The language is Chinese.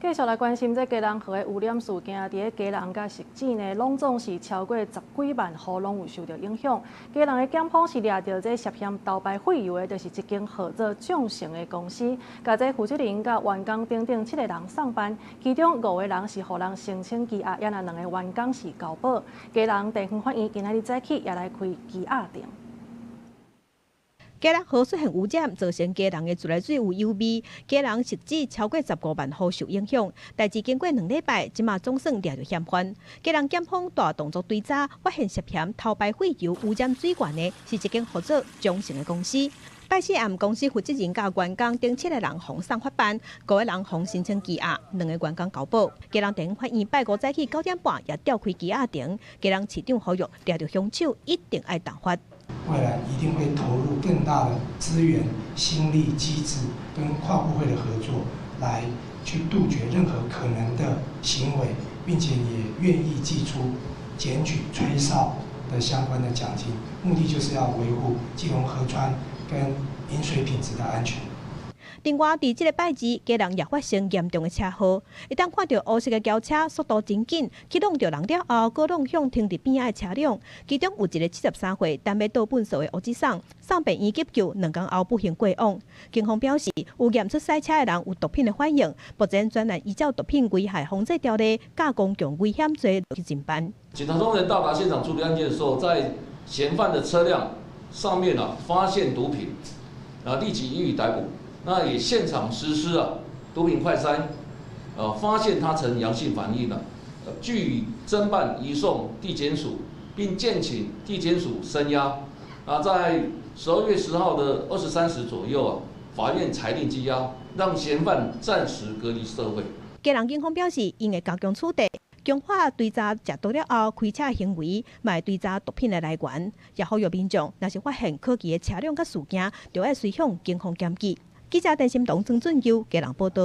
继续来关心这基隆河的污染事件，伫咧基隆甲石井呢，拢总是超过10几万户拢有受到影响。基隆的检方是抓到这涉嫌倒排废油的，就是一间号做众诚的公司，甲这负责人甲员工等等7个人上班，其中5个人是互人申请羁押，也那2个员工是交保。基隆地方法院今仔日早起也来开羁押庭。 基隆河出现污染，造成基隆的自来水有油味，基隆实际超过15万户受影响。代志经过2礼拜，即马总算抓到嫌犯。基隆检方大动作追查，发现涉嫌偷排废油、污染水源的是一间合作中诚的公司。拜4暗公司负责人甲员工等7个人互送法办，5个人互申请羁押，2个员工交保。基隆地方法院拜5早起9点半也召开羁押庭。基隆市长呼吁抓到凶手一定要重罚。 未来一定会投入更大的资源、心力、机制跟跨部会的合作，来去杜绝任何可能的行为，并且也愿意祭出检举、吹哨的相关的奖金，目的就是要维护基隆河川跟饮水品质的安全。 另外，伫这个拜二，基隆也发生严重的车祸。一旦看到黑色的轿车速度真紧，去弄到人了后，搁弄向停伫边仔的车辆，其中有一个73岁但要倒粪扫的乌子送病院急救，2天后不幸过往。警方表示，有验出赛车的人有毒品的反应，目前专案依照毒品危害防治条例、加工强危险罪去侦办。警察同仁到达现场处理案件的时候，在嫌犯的车辆上面发现毒品，立即予以逮捕。 那也现场实施毒品快筛，发现他呈阳性反应了，据以侦办移送地检署，并建请地检署声押。在12月10号的23时左右法院裁定羁押，让嫌犯暂时隔离社会。基隆警方表示，因会加强处理，强化追查食毒了后开车行为，卖追查毒品的来源，也呼吁民众若是发现可疑的车辆甲事件，就要随向警方检举。记者陈心东、曾俊佑，基隆报道。